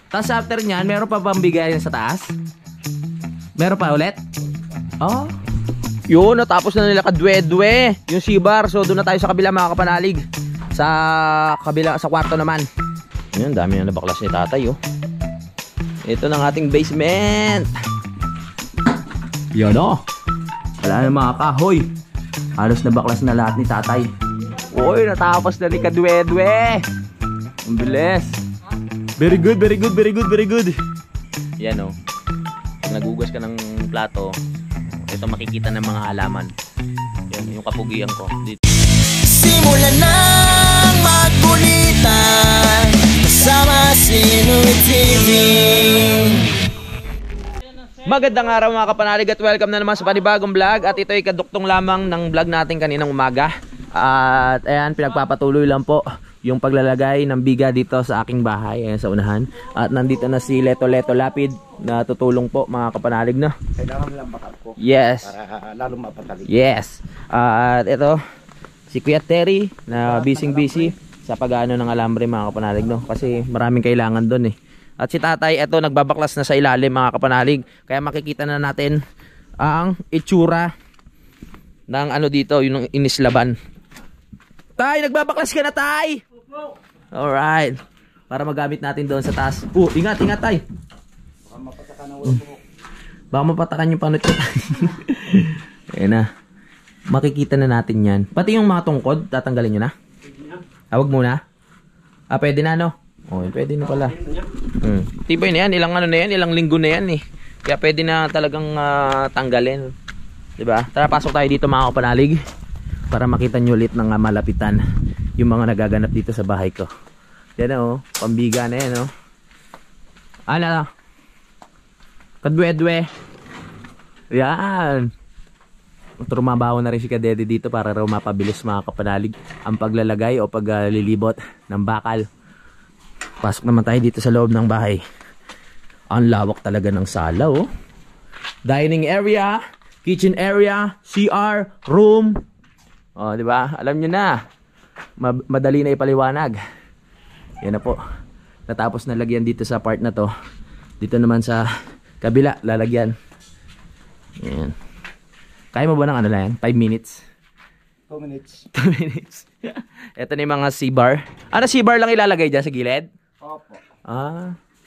Tapos after nyan, meron pa bang bigayan sa taas? Meron pa ulit? Oh. Yun, natapos na nila kadwe-dwe yung C-bar. So doon na tayo sa kabila mga kapanalig. Sa kabila, sa kwarto naman. Ayun, dami na nabaklas ni tatay oh. Ito ng ating basement. Yan oh. Wala na mga kahoy. Halos nabaklas na lahat ni tatay. Uy, natapos na ni kadwe-dwe. Ang bilis. Very good, very good, very good, very good. Yan oh. Pag nagugas ka ng plato, ito makikita ng mga halaman. Yan, yung kapugian ko dito. Simulan ng magkulitan kasama si Nuy TV. Magandang araw mga kapanalig at welcome na naman sa panibagong vlog. At ito ay kaduktong lamang ng vlog natin kaninang umaga. At ayan, pinagpapatuloy lang po yung paglalagay ng biga dito sa aking bahay, ayan sa unahan. At nandito na si Leto Lapid na tutulong po mga kapanalig na. Kailangan lang bakal po. Yes. Para lalo mapatali. Yes. At ito si Kuya Terry na busy sa pag-ano ng alambre mga kapanalig no. Kasi maraming kailangan doon eh. At si tatay ito nagbabaklas na sa ilalim mga kapanalig. Kaya makikita na natin ang itsura ng ano dito, yung inislaban. Tay, nagbabaklas ka na tay. Alright. Para magamit natin doon sa taas. Ingat, ingat tay. Baka mapatakan ang ulo mo. Baka mapatakan yung panot ko. Ayan na. Makikita na natin yan. Pati yung mga tungkod, tatanggalin nyo na? Huwag muna. Pwede na no? Pwede na pala. Tibay na yan. Ilang ano na yan. Ilang linggo na yan eh. Kaya pwede na talagang tanggalin. Diba? Tara, pasok tayo dito mga kapanalig. Para makita nyo ulit ng malapitan yung mga nagaganap dito sa bahay ko. Yan o, pambiga na yan o. Ano? Kadwe-dwe. Yan. Trumabaho na rin si Kadede dito para raw mapabilis mga kapanalig ang paglalagay o paglilibot ng bakal. Pasok naman tayo dito sa loob ng bahay. Ang lawak talaga ng sala oh. Dining area, kitchen area, CR, room. Di ba? Alam nyo na. Madali na ipaliwanag. Yan na po. Natapos na lagyan dito sa part na to. Dito naman sa kabila, lalagyan. Yan. Kaya mo ba ng ano lang yan? 5 minutes? 2 minutes. 2 minutes. Ito na yung mga C-bar. Ano C-bar lang ilalagay dyan sa gilid? Opo.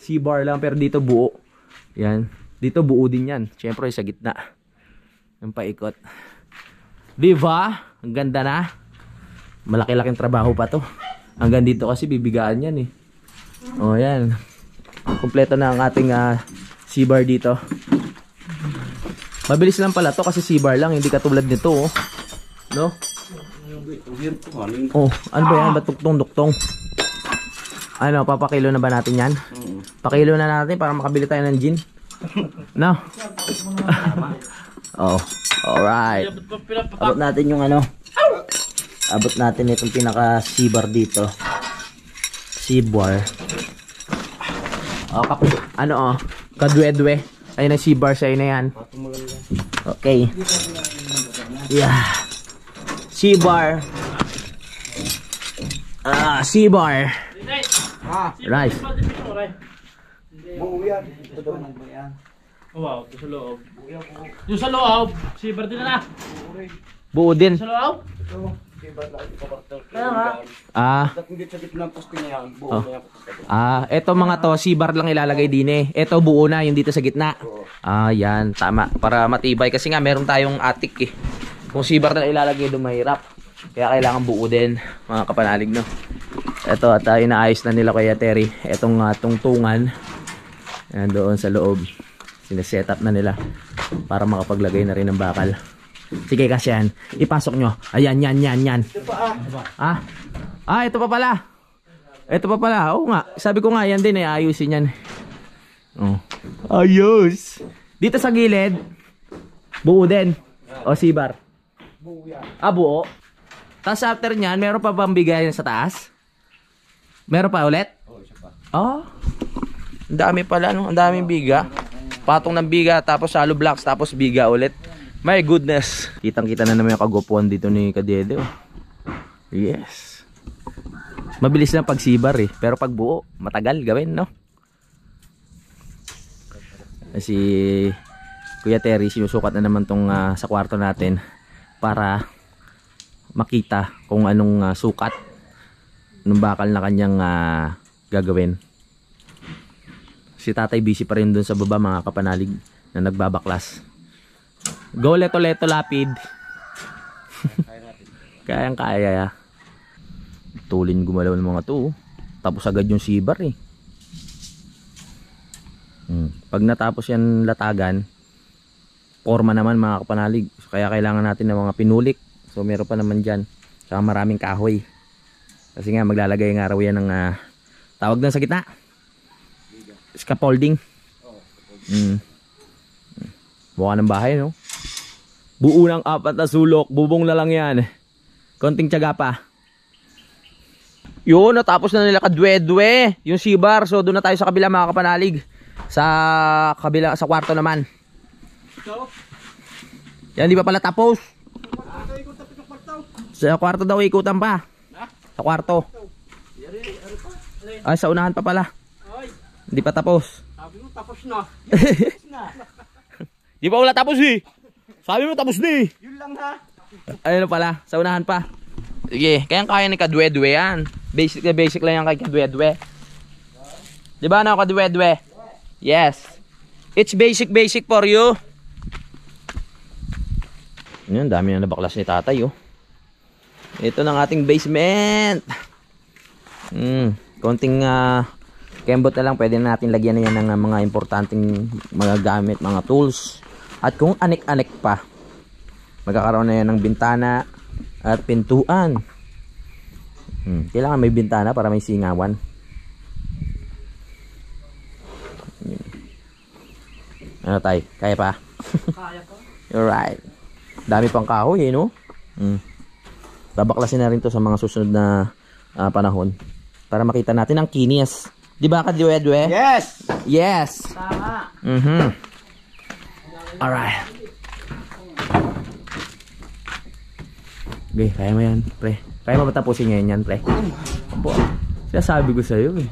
C-bar lang pero dito buo. Yan. Dito buo din yan. Siyempre sa gitna. Yung paikot. Diba? Ang ganda na. Malaki-laking trabaho pa to. Hanggang dito kasi bibigaan yan eh. Yan. Kompleto na ang ating C-bar dito. Mabilis lang pala to kasi C-bar lang. Hindi katulad nito oh. No? Ano ba yan? Ba't duktong-duktong? Ano, papakilo na ba natin yan? Pakilo na natin para makabili tayo ng gin. No? Alright. Abot natin yung ano. Abot natin itong pinaka C-bar dito. C-bar. Kadwe-dwe. Ayun ang C-bar sa'yo na yan. Okay. Yeah. C-bar. C-bar. Rice. Buo yan. Ito daw ng bayan. Wow, ito sa loob. Yung sa loob, sibar din na. Buo din. Sa loob? Ito. Diba lang ito kabartal. Kaya nga. Kung dito sa gitna ng poste niya, buo na yan. Eto mga to, C-bar lang ilalagay din eh. Eto buo na yung dito sa gitna. Yan, tama. Para matibay kasi nga meron tayong attic eh. Kung C-bar na ilalagay doon mahirap. Kaya kailangan buo din, mga kapanalig no. Eto at inaayos na nila Kuya Terry. Etong tungtungan. Ayan doon sa loob. Sineset up na nila para makapaglagay na rin ng bakal. Sige kasi yan. Ipasok nyo. Ayan, yan. Ito pa ito pa pala. Ito pa pala. Oo nga. Sabi ko nga, yan din eh. Ayusin yan. Ayos. Dito sa gilid, buo din. O C-bar. buo yan. Buo. Tapos after nyan, meron pa bang bigayan sa taas? Meron pa ulit? Oo, isa pa. Ang dami pala, no? Ang daming biga. Patong ng biga, tapos hollow blocks, tapos biga ulit. My goodness. Kitang-kita na naman yung kagupuan dito ni Kadede. Yes. Mabilis lang pag sibar eh. Pero pag buo, matagal gawin, no? Si Kuya Terry sinusukat na naman tong sa kwarto natin para makita kung anong sukat ng bakal na kanyang gagawin. Si tatay busy pa rin dun sa baba mga kapanalig na nagbabaklas. Go leto lapid. Kayang kaya. Tulin gumalaw ng mga to. Tapos agad yung sibar eh. Pag natapos yan latagan, forma naman mga kapanalig. Kaya kailangan natin ng mga pinulik. So meron pa naman dyan. Saka maraming kahoy. Kasi nga maglalagay nga raw yan ng tawag doon sa gitna. Scaffolding. Buka ng bahay, no? Buo ng 4 na sulok. Bubong na lang yan. Konting tiyaga pa. Yun, natapos na nila kadwe-dwe yung sibar. So doon na tayo sa kabila mga kapanalig. Sa kabila, sa kwarto naman. Yan, di pa pala tapos. Sa kwarto daw ikutan pa. Sa kwarto. Ay, sa unahan pa pala. Hindi pa tapos. Sabi mo tapos na. Di pa wala tapos eh. Sabi mo tapos na eh. Yun lang ha. Ayun pala, sa unahan pa. Sige, kaya ni kadwe-dwe yan. Basic lang yan kay kadwe-dwe. Di ba na kadwe-dwe? Yes. It's basic for you. Yan, dami na nabaklas ni tatay oh. Ito ng ating basement. Konting kembot na lang, pwede na natin lagyan na yan ng mga importanteng mga gamit, mga tools. At kung anik-anik pa, magkakaroon na yan ng bintana at pintuan. Kailangan may bintana para may singawan. Ano tay? Kaya pa? Kaya pa. Alright. Dami pang kahoy eh, no? Babaklasin na rin to sa mga susunod na panahon para makita natin ang kinis. Di ba kadwe-dwe? Yes! Yes! Tama! Alright. Okay, kaya mo yan, pre. Kaya mo matapusin ngayon yan, pre. Opo. Sinasabi ko sa'yo eh.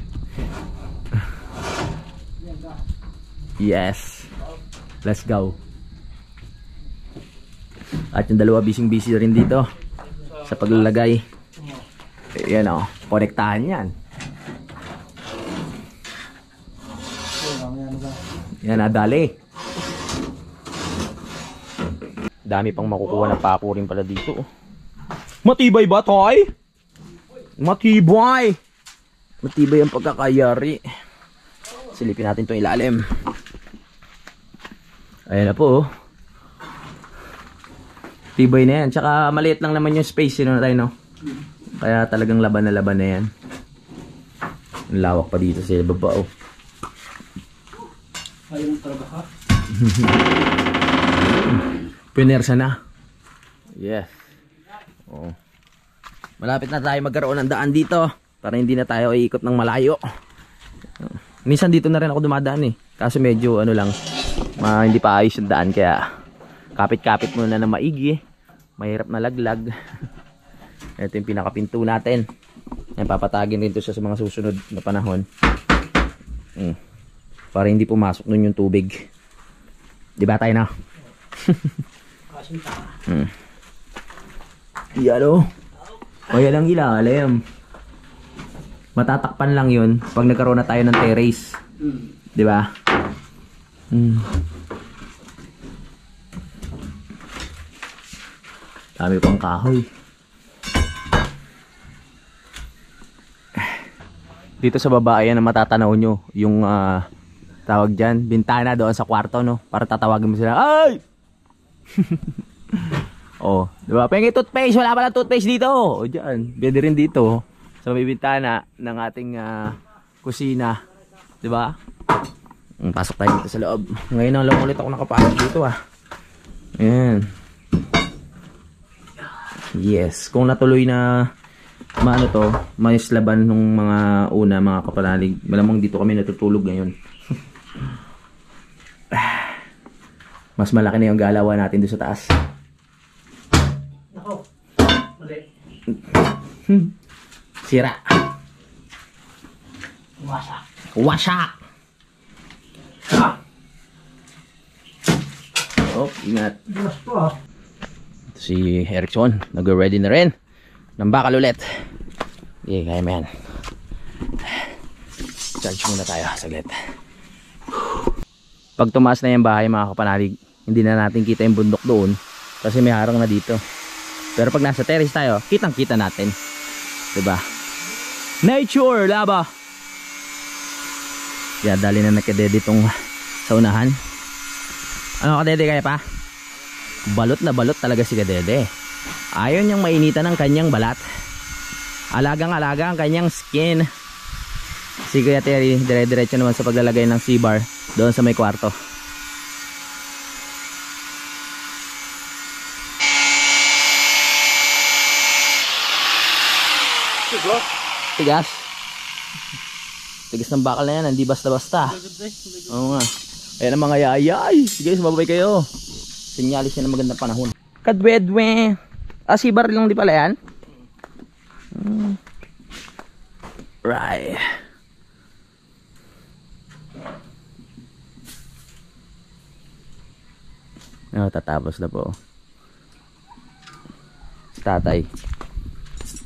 Yes. Let's go. At yung dalawa busy rin dito sa paglalagay. Yan o, konektahan yan. Yan, nadali. Dami pang makukuha ng pako rin pala dito. Matibay ba, Toy? Matibay! Matibay ang pagkakayari. Silipin natin itong ilalim. Ayan na po. Tibay na yan. Tsaka maliit lang naman yung space. Sino na tayo, no? Kaya talagang laban na yan. Ang lawak pa dito sa baba, oh. Ayaw talaga ha? Pinersa na. Yes. Oh. Malapit na tayo magkaroon ng daan dito. Para hindi na tayo iikot ng malayo. Minsan dito na rin ako dumadaan eh. Kaso medyo ano lang. Hindi pa ayos yung daan. Kaya kapit-kapit muna na maigi. Mahirap na laglag. Ito yung pinakapinto natin. Yan, papatagin rin ito sa mga susunod na panahon. Para hindi pumasok nun yung tubig. Di ba tayo na? Yan o. O yan ang ilalim. Matatakpan lang yun pag nagkaroon na tayo ng terrace. Di ba? Dami pang kahoy. Dito sa baba, ayan ang matatanaw nyo. Yung tawag dyan, bintana doon sa kwarto, no? Para tatawagin mo sila, ay! Oh, diba? Pengi toothpaste, wala pala toothpaste dito. O dyan, pwede rin dito. Sa may bintana ng ating kusina. Diba? Pasok tayo dito sa loob. Ngayon ang lang ulit ako nakapasok dito Ayan. Yes, kung natuloy na maano to, mais laban nung mga una, mga kapanalig. Malamang dito kami natutulog ngayon. Mas malaki na yung galawan natin doon sa taas. Nako. Mali. Sira. Wasak. Wasak. Oh, ingat. Bukas to ah. Si Erickson, nag-ready na rin ng bakal ulit. Okay, kaya mo yan. Charge muna tayo saglit. Pag tumaas na yung bahay mga kapanalig, hindi na natin kita yung bundok doon kasi may harang na dito. Pero pag nasa terrace tayo, kitang kita natin, diba? Nature laba. Yeah, dali na nakadede itong sa unahan. Ano kadede, kaya pa? Balot na balot talaga si kadede. Ayaw niyang mainitan ng kanyang balat. Alagang-alaga ang kanyang skin. Si Kuya Terry, dire-diretso naman sa paglalagay ng C-bar doon sa may kwarto. Tigas. Tigas ng bakal na yan, hindi basta-basta. Oo nga. Ayan ang mga yayay. Sige, sumabay kayo. Sinyalis yan ng magandang panahon. Kadwedwe. C-bar lang di pala yan? Right. Tatapos na po. Si tatay.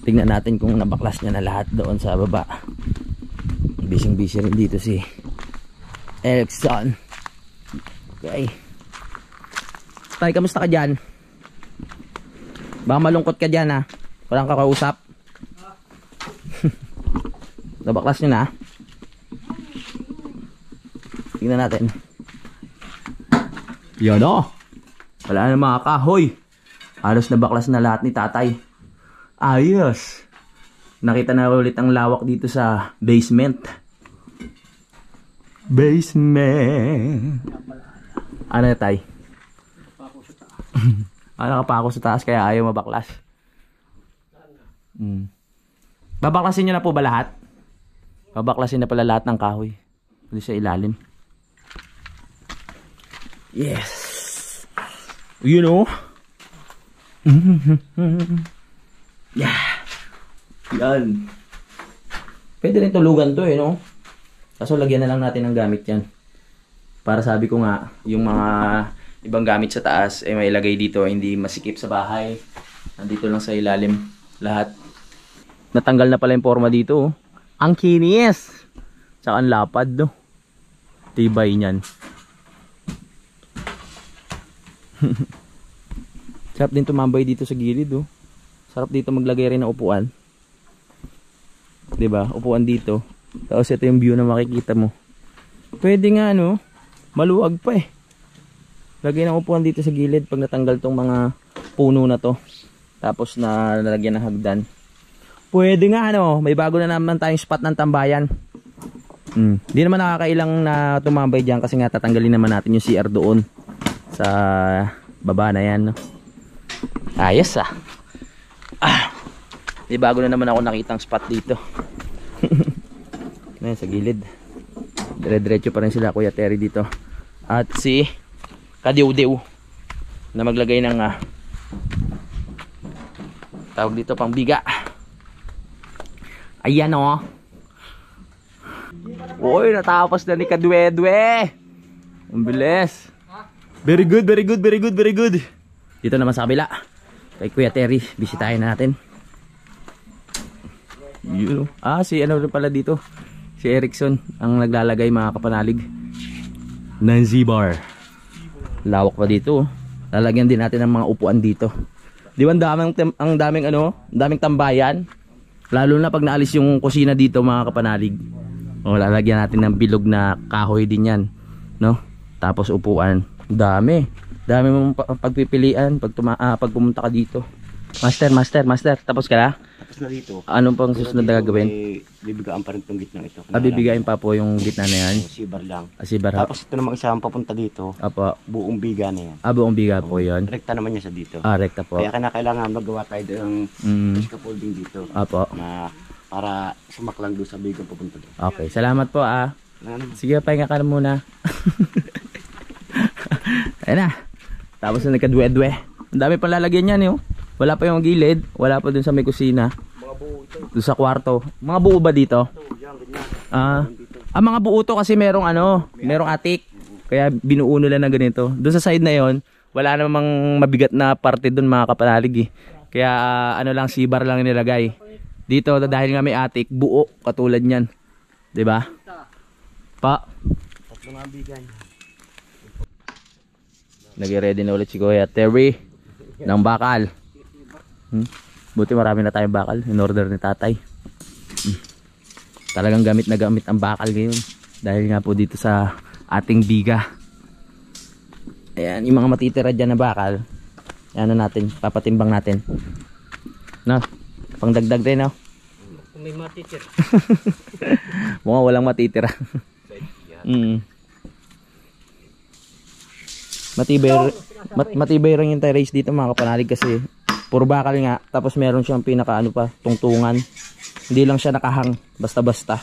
Tingnan natin kung nabaklas niya na lahat doon sa baba. Bising-busy rin dito si Erickson. Okay. Tay, kamusta ka dyan? Baka malungkot ka dyan ha. Walang kakausap. Nabaklas niya na. Tingnan natin. Yan o. Wala na mga kahoy. Halos nabaklas na lahat ni tatay. Ayos. Nakita na ulit ang lawak dito sa basement. Basement. Ano na tay? Nakapako sa taas kaya ayaw mabaklas. Babaklasin nyo na po ba lahat? Babaklasin na pala lahat ng kahoy. Dito sa ilalim. Yes. You know? Yeah. Yan. Pwede rin tulugan to eh, no? Kaso lagyan na lang natin ng gamit yan. Para sabi ko nga, yung mga ibang gamit sa taas ay may ilagay dito, hindi masikip sa bahay. Nandito lang sa ilalim lahat. Natanggal na pala yung forma dito. Oh. Ang kinis. Tsaka ang lapad, no? Tibay niyan. Sarap din tumambay dito sa gilid, oh. Sarap dito maglagay rin ng upuan. 'Di ba? Upuan dito. Tapos ito yung view na makikita mo. Pwede nga no, maluwag pa eh. Lagay ng upuan dito sa gilid pag natanggal tong mga puno na to. Tapos na nalagyan ng hagdan. Pwede nga no, may bago na naman tayong spot ng tambayan. Hindi naman nakakailang na tumambay diyan kasi nga tatanggalin naman natin yung CR doon sa baba na yan, no? Ayos ah. May bago na naman ako nakitang spot dito. Ayan, sa gilid. Dire-diretso pa rin sila Kuya Terry dito. At si Kadiw-diw na maglagay ng tawag dito pang biga. Ayan o. Uy, natapos na ni Kadwedwe. Ang bilis. Very good, very good, very good, very good. Dito naman sa kabila kay Kuya Terry, bisitahin natin. You know. Si ano rin pala dito, si Erickson ang naglalagay mga kapanalig ng Z-bar. Lawak pa dito. Lalagyan din natin ng mga upuan dito. Di ba ang daming tambayan. Lalo na pag naalis yung kusina dito mga kapanalig. Lalagyan natin ng bilog na kahoy din yan, no? Tapos upuan. Dami mong pagpipilian pag pumunta ka dito. Master, tapos ka na? Tapos na dito. Anong pang susunod na gagawin? Bibigaan pa rin itong gitna ito. Bibigayin pa po yung gitna na yan? Sibar lang. Sibar. Tapos ito namang isa ang papunta dito. Apo. Buong biga na yan. Buong biga po yun. Rekta naman niya sa dito. Rekta po. Kaya kailangan magawa tayo ng scaffolding dito. Apo. Na para sumaklang doon sa bigang papunta doon. Okay, salamat po Sige, pahinga ka na muna. Ayan na. Tapos na nagkadwedwe. Ang dami pang lalagyan yan, Wala pa yung gilid. Wala pa dun sa may kusina. Mga buo ito. Dun sa kwarto. Mga buo ba dito? Yan, ganyan. Mga buo to kasi merong merong attic. Kaya binuo nila na ganito. Dun sa side na yon, wala namang mabigat na parte doon mga kapanalig eh. Kaya ano lang, C-bar lang nilagay. Dito dahil nga may attic, buo katulad niyan. 'Di ba? Pa. Tatlong abigan. Nag-ready na ulit si Kuya Terry ng bakal. Buti marami na tayong bakal in order ni tatay. Talagang gamit na gamit ang bakal ngayon dahil nga po dito sa ating biga. Ayan, yung mga matitira dyan na bakal, ano natin, papatimbang natin, no? Pangdagdag din, no? Kung may matitira. Mukhang walang matitira. Matibay rin yung terrace dito mga kapanalig kasi puro bakal nga, tapos meron siyang pinaka ano pa, tungtungan. Hindi lang siya nakahang basta-basta.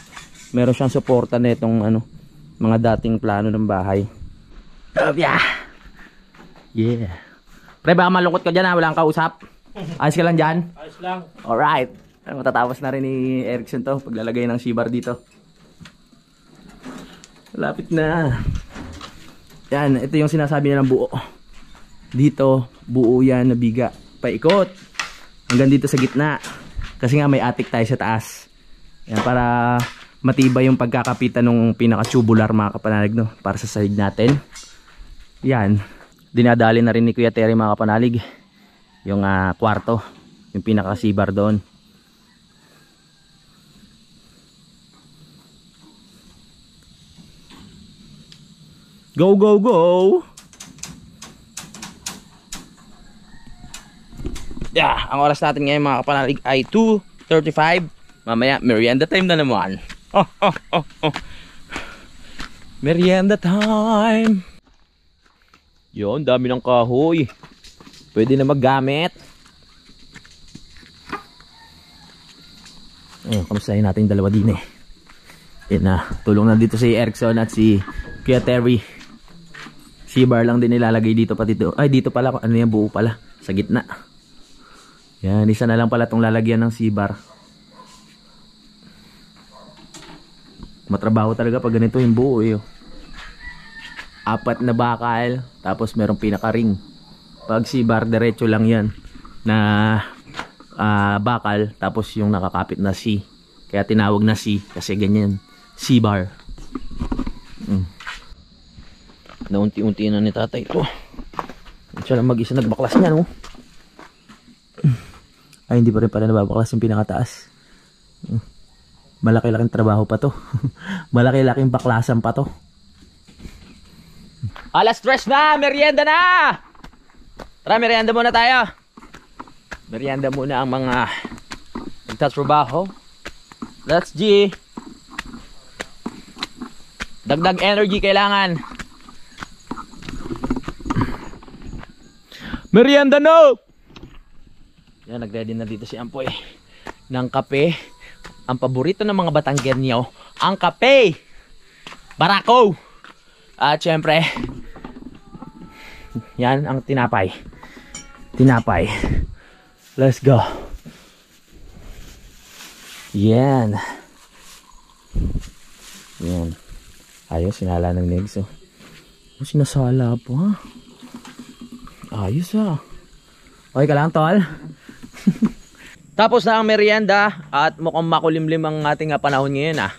Meron siyang suporta nitong ano, mga dating plano ng bahay. Yeah. Pre, baka malungkot ka dyan ha, walang kausap. Ayos ka lang dyan? Ayos lang. Alright. Matatapos na rin ni Erickson to, paglalagay ng C-bar dito. Malapit na. Yan, ito yung sinasabi niya ng buo. Dito, buo yan na biga. Paikot. Hanggang dito sa gitna. Kasi nga may attic tayo sa taas. Yan, para matibay yung pagkakapitan ng pinaka-tubular mga kapanalig, no? Para sa sahig natin. Yan. Dinadali na rin ni Kuya Terry mga kapanalig yung kwarto, yung pinaka-C-bar doon. Go, go, go! Yeah, ang oras natin ngayon mga kapanalig ay 2:35. Mamaya, merienda time na naman. Merienda time! Yun, dami ng kahoy. Pwede na maggamit. Ayun, kamustahin natin yung dalawa din eh. Yan na, tulong na dito si Erickson at si Kuya Terry. C-bar lang din nilalagay dito pati dito. Ay, dito pala, ano yan, buo pala. Sa gitna. Yan, isa na lang pala itong lalagyan ng C-bar. Matrabaho talaga pag ganito yung buo eh. Apat na bakal, tapos merong pinaka-ring. Pag C-bar, diretso lang yan na bakal, tapos yung nakakapit na C. Kaya tinawag na C, kasi ganyan. C-bar. Naunti-unti na ni tatay ito. Siya lang mag-isa nagbaklas niya, no? Ay, hindi pa rin pala nababaklas yung pinakataas. Malaki-laking trabaho pa to. Malaki-laking baklasan pa to. Alas 3 na! Merienda na! Tara, merienda muna tayo. Merienda muna ang mga nagtatrabaho. Let's G. Dagdag energy kailangan. Merienda no! Yan, nag-ready na dito si Ampoy ng kape. Ang paborito ng mga Batanggenyo, ang kape! Barako! At syempre, yan ang tinapay. Tinapay. Let's go. Yan. Yan. Ayos, sinala ng negs. Oh, sinasala pa. Ayos ah. Okay ka lang, tol? Tapos na ang merienda at mukhang makulimlim ang ating panahon ngayon ah.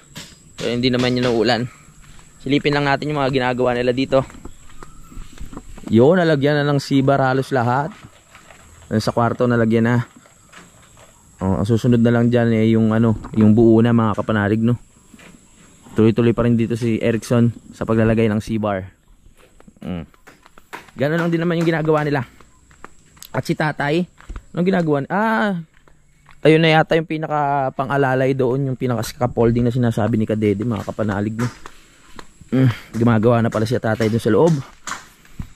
So, hindi naman yun uulan. Silipin lang natin yung mga ginagawa nila dito. Yun, nalagyan na ng C-bar halos lahat. Sa kwarto nalagyan na. Ang susunod na lang dyan eh, yung ano, yung buo na mga kapanalig, no. Tuloy-tuloy pa rin dito si Erickson sa paglalagay ng C-bar. Gano'n lang din naman yung ginagawa nila. At si tatay, anong ginagawa? Ayun na yata yung pinaka pang-alalay doon, yung pinaka scaffolding na sinasabi ni Kadede, mga kapanalig, no. Gumagawa na pala si tatay doon sa loob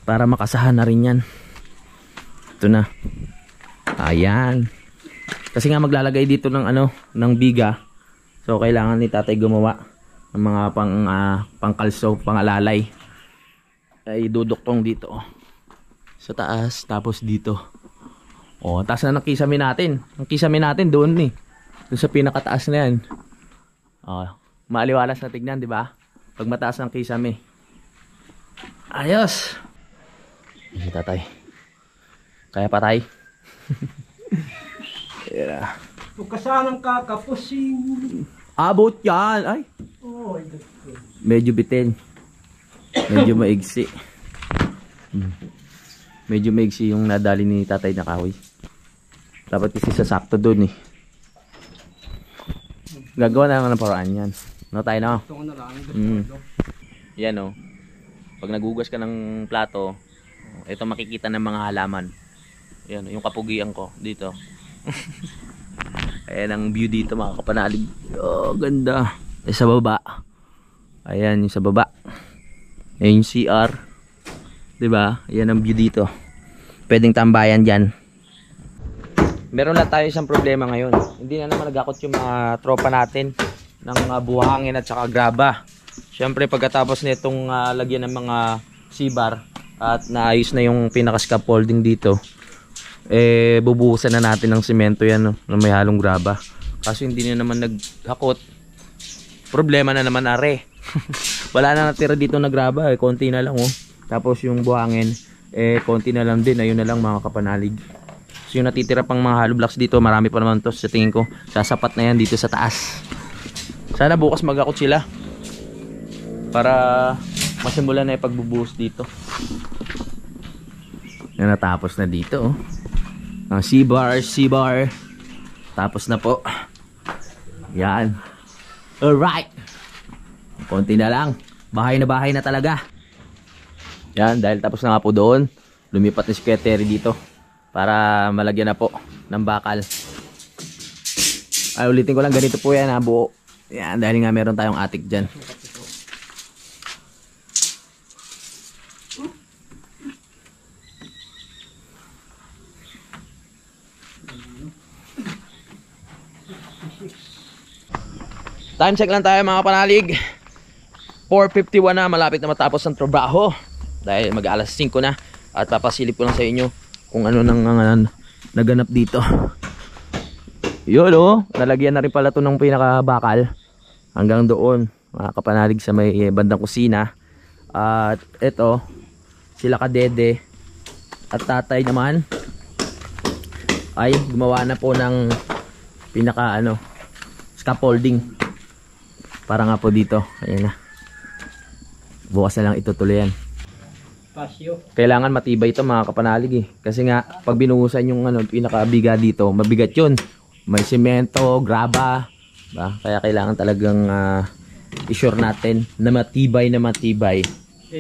para makasahan na rin yan. Ito na. Ayan. Kasi nga maglalagay dito ng ano, ng biga. So kailangan ni tatay gumawa ng mga pangkalso, pangalalay. Ay duduktong dito sa taas, tapos dito. Oh, taas na ng kisame natin. Ang kisame natin doon eh. Doon sa pinakataas na yan. Oh, maaliwalas na tignan, di ba? Pag mataas ng kisame. Ayos. si tatay. Kaya patay. Yeah. Kasanang kakapusin. Abot yan. Ay. Oh, Medyo bitin. Medyo maigsi. Medyo maigsi yung nadali ni tatay na kahoy. Dapat kasi sasakto dun eh. Gagawa na lang ng paraan yan. No tayo na. ito na lang. Yan o. Pag nagugas ka ng plato, ito makikita ng mga halaman. Yan, yung kapugian ko dito. Ayan ang view dito mga kapanalig. Oh, ganda. Sa baba. Ayan yung sa baba. Ayan yung CR. Diba? Ayan ang view dito. Pwedeng tambayan dyan. Meron lang tayo isang problema ngayon. Hindi na naman nagakot yung mga tropa natin ng buhangin at saka graba. Siyempre pagkatapos nitong lagyan ng mga C-bar at naayos na yung pinaka-scaffolding dito, bubuhusan na natin ng semento yan, no, na may halong graba. Kaso hindi na naman naghakot. Problema na naman are. Wala na natira dito na graba, konti na lang oh. Tapos yung buhangin konti na lang din. Ayun na lang mga kapanalig. So yung natitira pang mga hollow blocks dito, marami pa naman to sa tingin ko. Sasapat na yan dito sa taas. Sana bukas magakot sila para masimulan na yung pagbubuhos dito. Yan, natapos na dito oh. Ang C-bar. Tapos na po. Yan. Alright. Konti na lang. Bahay na talaga. Yan, dahil tapos na nga po doon, lumipat na si Kuya Terry dito para malagyan na po ng bakal. Ay, ulitin ko lang, ganito po yan ha, buo. Yan, dahil nga meron tayong attic dyan. Time check lang tayo mga panalig. 4:51 na, malapit na matapos ang trabaho. Dahil mag-alas 5 na. At papasilip ko lang sa inyo kung ano nang naganap dito. Yun oh, nalagyan na rin pala ito ng pinakabakal. Hanggang doon, mga kapanalig sa may bandang kusina. At ito, sila kadede at tatay naman ay gumawa na po ng pinaka scaffolding. Para nga po dito, ayan na. Bukas na lang itutuloy yan. Pasyo. Kailangan matibay ito mga kapanalig eh. Kasi nga pag binuhusan yung pinakabiga dito, mabigat yun. May semento, graba, ba? Kaya kailangan talagang i-sure natin na matibay. Hindi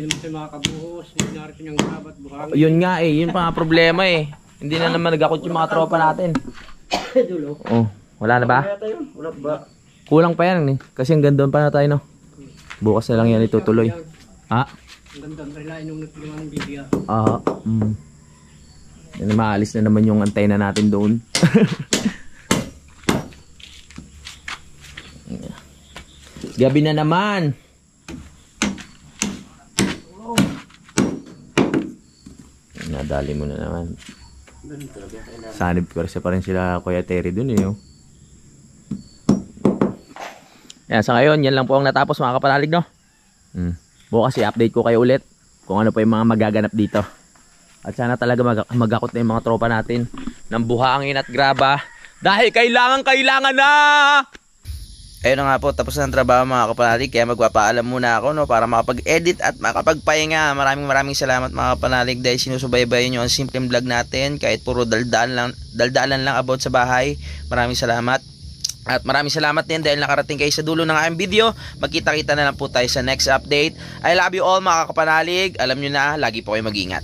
naman siya makakabuhos. Hindi narito niyang grabat buhangin. Yun nga eh, yun pa nga problema eh. Hindi na naman nagakot yung mga tropa natin. Dulo. Oh, wala na ba? Wala ba? Kulang pa yan eh. Kasi hanggang doon pa na tayo no. Bukas na lang yan itutuloy. Ha? Ang ganda, relain nung nagpilihan ng bibigyan. Yan, maalis na naman yung antena natin doon. Gabi na naman. Nadali mo na naman. Sanib ko pa rin sila Kuya Terry dun eh. Oh. Yan, sa ngayon, yan lang po ang natapos mga kapanalig no. Bukas i-update ko kayo ulit kung ano pa yung mga magaganap dito. At sana talaga magakot na yung mga tropa natin ng buhangin at graba. Dahil kailangan na! Ayun na nga po, tapos na ang trabaho mga kapanalig. Kaya magpapaalam muna ako no, para makapag-edit at makapagpahinga. Maraming salamat mga kapanalig dahil sinusubaybayan nyo ang simpleng vlog natin. Kahit puro daldalan lang about sa bahay. Maraming salamat. At maraming salamat din dahil nakarating kayo sa dulo ng aking video. Magkita-kita na lang po tayo sa next update. I love you all mga kapanalig. Alam nyo na, lagi po kayo mag-ingat.